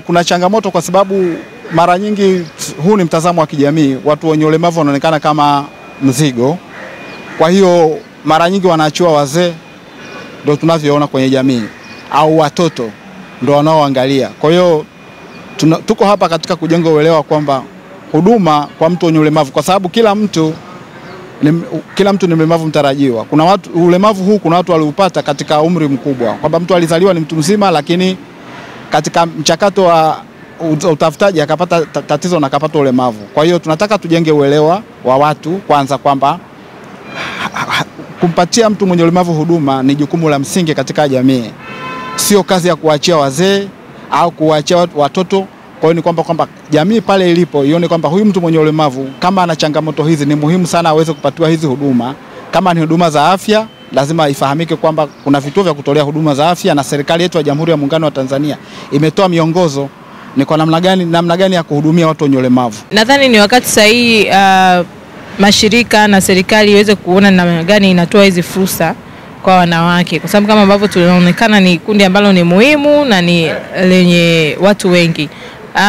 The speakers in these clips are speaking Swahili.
Kuna changamoto kwa sababu mara nyingi huu ni mtazamo wa kijamii, watu wenye ulemavu wanaonekana kama mzigo. Kwa hiyo mara nyingi wanaachiwa wazee, ndio tunavyoona kwenye jamii, au watoto ndio wanaoangalia. Kwa hiyo tuko hapa katika kujenga uelewa kwamba huduma kwa mtu mwenye ulemavu, kwa sababu kila mtu ni mlemavu mtarajiwa. Kuna watu ulemavu huu, kuna watu waliupata katika umri mkubwa, kwamba mtu alizaliwa ni mtu mzima, lakini katika mchakato wa utafutaji akapata tatizo na akapata ulemavu. Kwa hiyo tunataka tujenge uelewa wa watu kwanza kwamba kumpatia mtu mwenye ulemavu huduma ni jukumu la msingi katika jamii. Sio kazi ya kuachia wazee au kuachia watoto. Kwa hiyo ni kwamba jamii pale ilipo ione kwamba huyu mtu mwenye ulemavu kama ana changamoto hizi ni muhimu sana aweze kupatiwa hizi huduma. Kama ni huduma za afya, lazima ifahamike kwamba kuna vituo vya kutolea huduma za afya, na serikali yetu ya Jamhuri ya Muungano wa Tanzania imetoa miongozo ni kwa namna gani ya kuhudumia watu wenye ulemavu. Nadhani ni wakati sahihi mashirika na serikali iweze kuona namna gani inatoa hizi fursa kwa wanawake, kwa sababu kama ambavyo tunaonekana ni kundi ambalo ni muhimu na ni lenye watu wengi.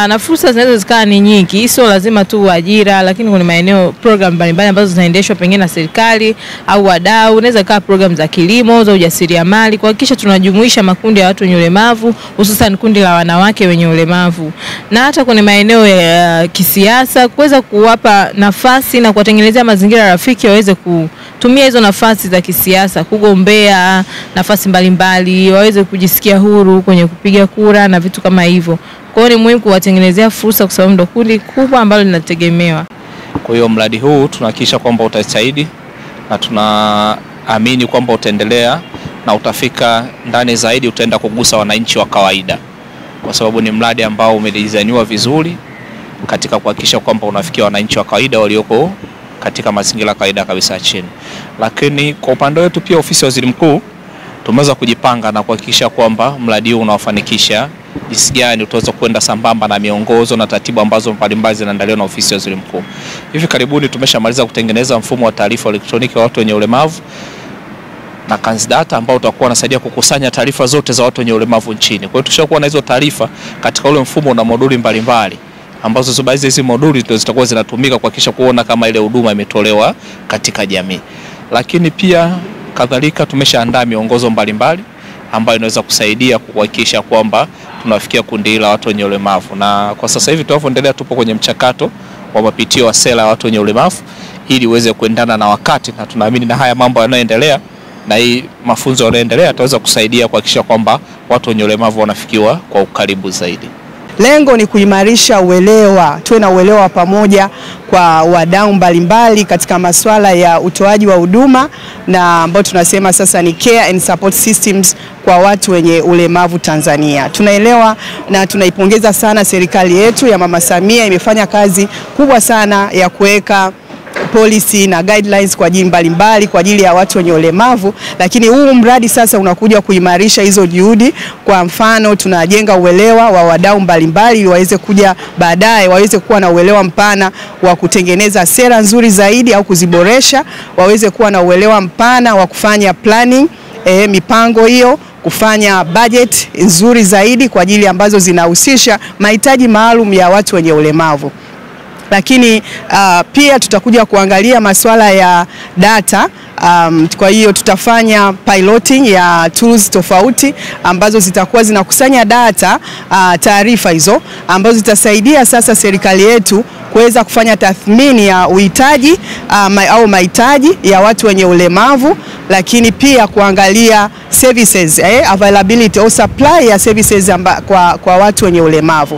Na fursa zinaweza zikawa ni nyingi, sio lazima tu ajira, lakini kuna maeneo program mbalimbali ambazo zinaendeshwa pengine na serikali au wadau. Unaweza kuwa program za kilimo, za ujasiriamali, kuhakikisha tunajumuisha makundi ya watu wenye ulemavu, hususan kundi la wanawake wenye ulemavu. Na hata kuna maeneo ya kisiasa kuweza kuwapa nafasi na kuwatengenezea mazingira rafiki waweze kutumia hizo nafasi za kisiasa, kugombea nafasi mbalimbali, waweze kujisikia huru kwenye kupiga kura na vitu kama hivyo. Kwa hiyo ni muhimu kuwatengenezea fursa, kwa sababu ndio kundi kubwa ambalo linategemewa. Kwa hiyo mradi huu tunahakikisha kwamba utasaidi, na tunaamini kwamba utaendelea na utafika ndani zaidi, utaenda kugusa wananchi wa kawaida, kwa sababu ni mradi ambao umedesigniwa vizuri katika kuhakikisha kwamba unafikia wananchi wa kawaida walioko katika mazingira kawaida kabisa chini. Lakini kwa upande wetu pia ofisi ya Waziri Mkuu tumeweza kujipanga na kuhakikisha kwamba mradi huu unawafanikisha jinsi gani utaweza kwenda sambamba na miongozo na taratibu ambazo mbalimbali zinaandaliwa na ofisi ya Waziri Mkuu. Hivi karibuni tumeshamaliza kutengeneza mfumo wa taarifa elektroniki wa watu wenye ulemavu na Kanzdata, ambao utakuwa unasaidia kukusanya taarifa zote za watu wenye ulemavu nchini. Kwa hiyo tushakuwa na hizo taarifa katika ule mfumo na moduli mbalimbali, ambazo baadhi ya hizo moduli ndio zitakuwa zinatumika kuhakikisha kuona kama ile huduma imetolewa katika jamii. Lakini pia kadhalika tumeshaandaa miongozo mbalimbali ambayo inaweza kusaidia kuhakikisha kwamba tunafikia kundi la watu wenye ulemavu. Na kwa sasa hivi tunaendelea, tupo kwenye mchakato wa mapitio wa sera ya watu wenye ulemavu ili uweze kuendana na wakati, na tunaamini na haya mambo yanayoendelea na hii mafunzo yanayoendelea yataweza kusaidia kuhakikisha kwamba watu wenye ulemavu wanafikiwa kwa ukaribu zaidi. Lengo ni kuimarisha uelewa, tuwe na uelewa pamoja kwa wadau mbalimbali katika masuala ya utoaji wa huduma, na ambao tunasema sasa ni care and support systems kwa watu wenye ulemavu Tanzania. Tunaelewa na tunaipongeza sana serikali yetu ya Mama Samia, imefanya kazi kubwa sana ya kuweka policy na guidelines kwa ajili mbalimbali kwa ajili ya watu wenye ulemavu, lakini huu mradi sasa unakuja kuimarisha hizo juhudi. Kwa mfano, tunajenga uelewa wa wadau mbalimbali ili waweze kuja baadaye waweze kuwa na uelewa mpana wa kutengeneza sera nzuri zaidi au kuziboresha, waweze kuwa na uelewa mpana wa kufanya planning, mipango hiyo, kufanya budget nzuri zaidi kwa ajili ambazo zinahusisha mahitaji maalum ya watu wenye ulemavu. Lakini pia tutakuja kuangalia masuala ya data. Kwa hiyo tutafanya piloting ya tools tofauti ambazo zitakuwa zinakusanya data, taarifa hizo ambazo zitasaidia sasa serikali yetu kuweza kufanya tathmini ya uhitaji au mahitaji ya watu wenye ulemavu, lakini pia kuangalia services, availability au supply ya services kwa watu wenye ulemavu.